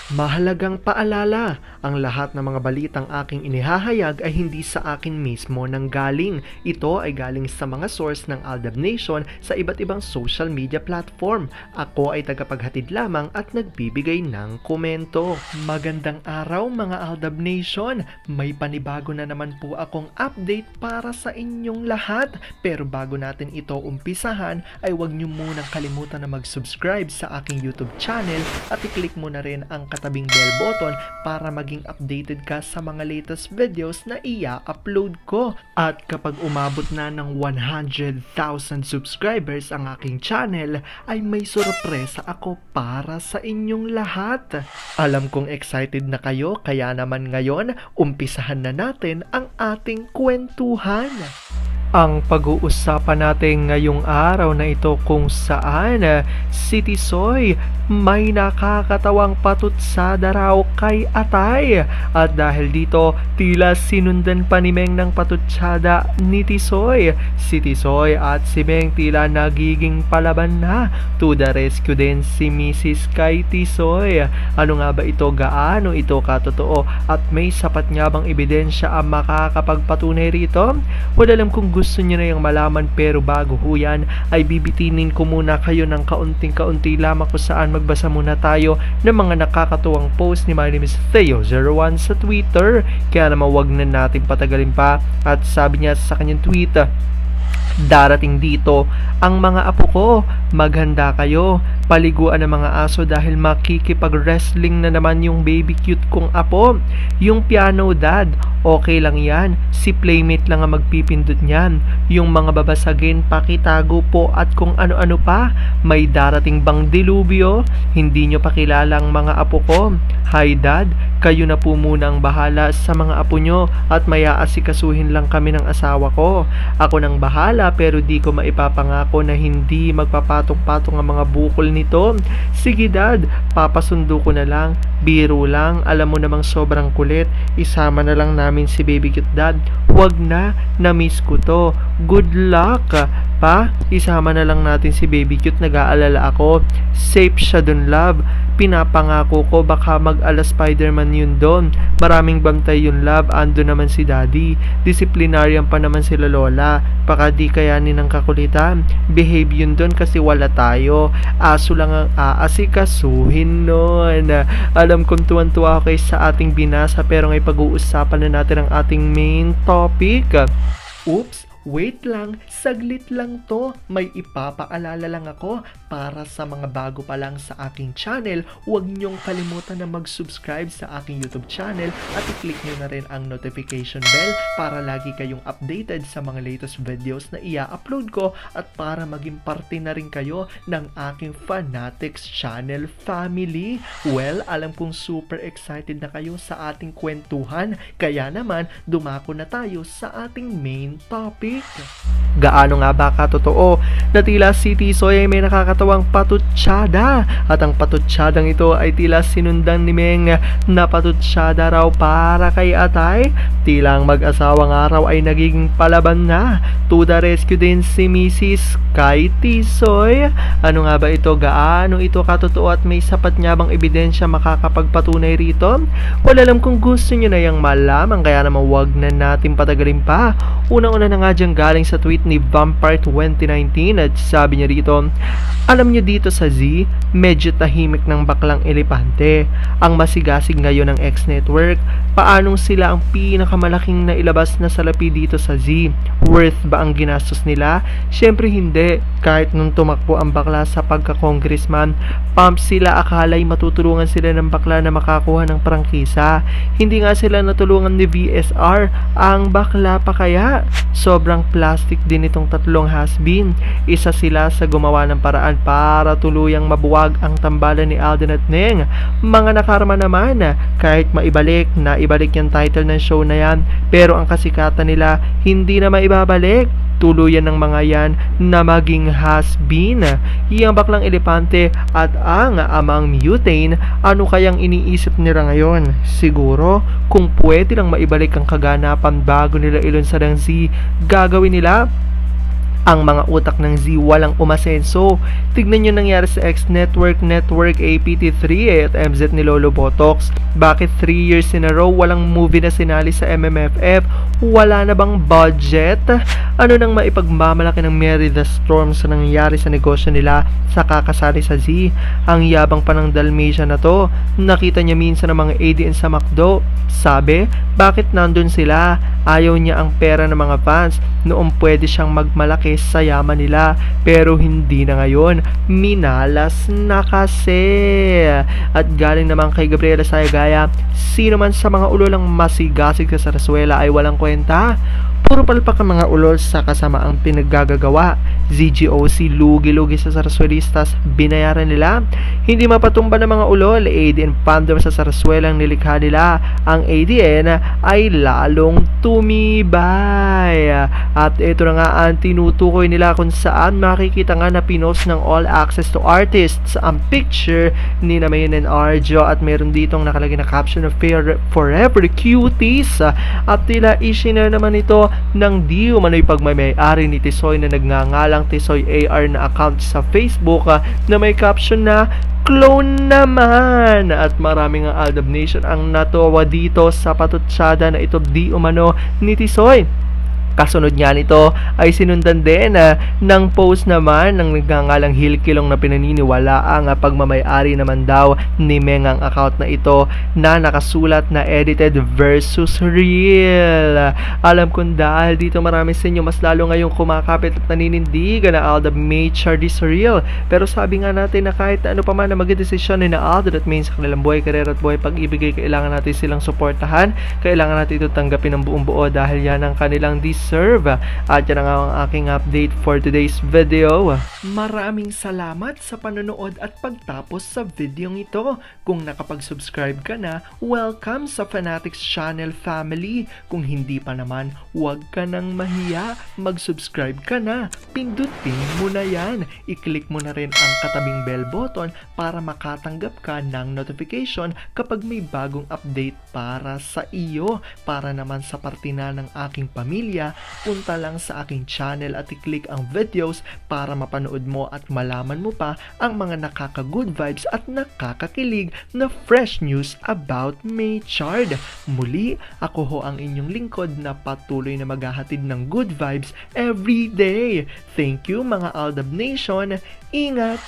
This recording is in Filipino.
Mahalagang paalala, ang lahat ng mga balitang aking inihahayag ay hindi sa akin mismo nanggaling. Ito ay galing sa mga source ng Aldab Nation sa iba't ibang social media platform. Ako ay tagapaghatid lamang at nagbibigay ng komento. Magandang araw mga Aldab Nation! May panibago na naman po akong update para sa inyong lahat. Pero bago natin ito umpisahan ay huwag niyo munang kalimutan na mag-subscribe sa aking YouTube channel at i-click mo na rin ang katabing bell button para maging updated ka sa mga latest videos na i-upload ko. At kapag umabot na ng 100,000 subscribers ang aking channel, ay may sorpresa ako para sa inyong lahat. Alam kong excited na kayo, kaya naman ngayon, umpisahan na natin ang ating kwentuhan. Ang pag-uusapan natin ngayong araw na ito kung saan si Tisoy may nakakatawang patutsada raw kay Atay. At dahil dito, tila sinundan pa ni Meng ng patutsada ni Tisoy. Si Tisoy at si Meng tila nagiging palaban na. To the rescue din si Mrs. kay Tisoy. Ano nga ba ito? Gaano ito katotoo? At may sapat nga bang ebidensya ang makakapagpatunay rito? Wala alam kung gusto nyo na yung malaman, pero bago ho yan ay bibitinin ko muna kayo ng kaunting-kaunti lamang kung saan magbasa muna tayo ng mga nakakatuwang post ni My Name is Theo01 sa Twitter. Kaya naman wag na natin patagalin pa. At sabi niya sa kanyang tweet, darating dito ang mga apo ko, maghanda kayo, paliguan ng mga aso dahil makikipag-wrestling na naman yung baby cute kong apo. Yung piano dad, okay lang yan, si playmate lang ang magpipindot niyan. Yung mga babasagin, pakitago po at kung ano-ano pa. May darating bang dilubyo? Hindi nyo pa kilala ang mga apo ko. Hi dad, kayo na po muna ang bahala sa mga apo nyo at maya asikasuhin lang kami ng asawa ko. Ako nang bahala, pero di ko maipapangako na hindi magpapatong-patong ang mga bukol nito. Sige dad, papasundo ko na lang. Biro lang, alam mo namang sobrang kulit. Isama na lang namin si baby cute dad. Huwag na, na-miss ko to. Good luck pa, isama na lang natin si baby cute, nag-aalala ako. Safe siya dun love. Pinapangako ko baka mag-ala Spider-Man yun doon. Maraming bantay yun love, ando naman si daddy. Disciplinarian pa naman sila lola. Baka di kayanin ng kakulitan. Behave yun doon kasi wala tayo. Aso lang ang aasikasuhin nun. Alam kong tuwan-tuwa ako sa ating binasa, pero ngay pag-uusapan na natin ang ating main topic. Oops! Wait lang, saglit lang to. May ipapaalala lang ako para sa mga bago pa lang sa aking channel. Huwag niyong kalimutan na mag-subscribe sa aking YouTube channel at i-click niyo na rin ang notification bell para lagi kayong updated sa mga latest videos na i-upload ko at para maging parte na rin kayo ng aking Fanatics channel family. Well, alam kong super excited na kayo sa ating kwentuhan, kaya naman dumako na tayo sa ating main topic. Gaano nga ba katotoo na tila si Tisoy ay may nakakatawang patutsada? At ang patutsadang ito ay tila sinundan ni Meng na patutsyada raw para kay Atay. Tila ang mag-asawang araw ay nagiging palaban na. To the rescue din si Mrs. kay Tisoy. Ano nga ba ito? Gaano ito katotoo at may sapat nga bang ebidensya makakapagpatunay rito? Wala alam kung gusto nyo na yung malaman, kaya naman wag na natin patagalin pa. Unang-una na nga dyan galing sa tweet ni Vampire 2019 at sabi niya dito, alam niyo dito sa Z, medyo tahimik ng baklang elepante. Ang masigasig ngayon ng X-Network, paanong sila ang pinakamalaking nailabas na salapi dito sa Z? Worth ba ang ginastos nila? Syempre hindi. Kahit nung tumakbo ang bakla sa pagka-congressman, pump sila, akala'y matutulungan sila ng bakla na makakuha ng prangkisa. Hindi nga sila natulungan ni VSR, ang bakla pa kaya? Sobrang plastic din itong tatlong has-been. Isa sila sa gumawa ng paraan para tuluyang mabuwag ang tambalan ni Alden at Neng. Mga nakarma naman, kahit maibalik na ibalik yung title ng show na yan, pero ang kasikatan nila hindi na maibabalik. Tuluyan ng mga yan na maging has-been. Iyang baklang elepante at ang amang Mutane, ano kayang iniisip nila ngayon? Siguro, kung pwede lang maibalik ang kaganapan bago nila ilunsad ang Z, gagawin nila. Ang mga utak ng Z walang umasenso. Tignan nyo nangyari sa X Network, APT3 at MZ ni Lolo Botox. Bakit 3 years in a row walang movie na sinali sa MMFF? Wala na bang budget? Ano nang maipagmamalaki ng Mary the Storm sa nangyari sa negosyo nila sa kakasali sa Z? Ang yabang pa ng Dalmatia na to. Nakita niya minsan ng mga ADN sa McDo. Sabi, bakit nandun sila? Ayaw niya ang pera ng mga fans. Noong pwede siyang magmalaki sa yaman nila, pero hindi na ngayon. Minalas na kasi. At galing naman kay Gabriela Sayagaya, sino man sa mga ulolang masigasig sa Sarsuela ay walang kwenta. Puro palpak ang mga ulol sa kasamaang pinaggagawa. ZGOC lugi-lugi sa Sarsuelistas, binayaran nila. Hindi mapatumba ng mga ulol, ADN fandom sa Sarsuelang nilikha nila. Ang ADN ay lalong tumibay. At ito na nga ang tinutukoy nila kung saan makikita nga na pinost ng All Access to Artists ang picture ni Namayan and Arjo at meron ditong nakalagay na caption of Forever Cuties. At tila isinare naman ito ng di umano'y pagmamay-ari ni Tisoy na nagngangalang Tisoy AR na account sa Facebook na may caption na clone naman. At maraming ang Aldab Nation ang natuwa dito sa patutsada na ito di umano ni Tisoy. Kasunod niya nito ay sinundan din ng post naman ng nagngangalang Hilkilong na pinaniniwala ang pagmamay-ari naman daw ni Meng ang account na ito na nakasulat na edited versus real. Alam kong dahil dito marami sa inyo mas lalo ngayong kumakapit at naninindigan na Aldab may this real. Pero sabi nga natin na kahit ano pa man na magdesisyon ni na Aldab at Main sa kanilang buhay, karera at buhay pag-ibigay, kailangan natin silang suportahan. Kailangan natin ito tanggapin ng buong buo dahil yan ang kanilang serve. At yan nga ang aking update for today's video. Maraming salamat sa panonood at pagtapos sa videong ito. Kung nakapag-subscribe ka na, welcome sa Fanatics Channel family. Kung hindi pa naman, huwag ka nang mahiya. Mag-subscribe ka na. Pindutin mo na yan. I-click mo na rin ang katabing bell button para makatanggap ka ng notification kapag may bagong update para sa iyo. Para naman sa parte na ng aking pamilya, punta lang sa aking channel at i-click ang videos para mapanood mo at malaman mo pa ang mga nakaka-good vibes at nakakakilig na fresh news about Maychard. Muli, ako ho ang inyong lingkod na patuloy na maghahatid ng good vibes every day. Thank you mga Aldab Nation. Ingat!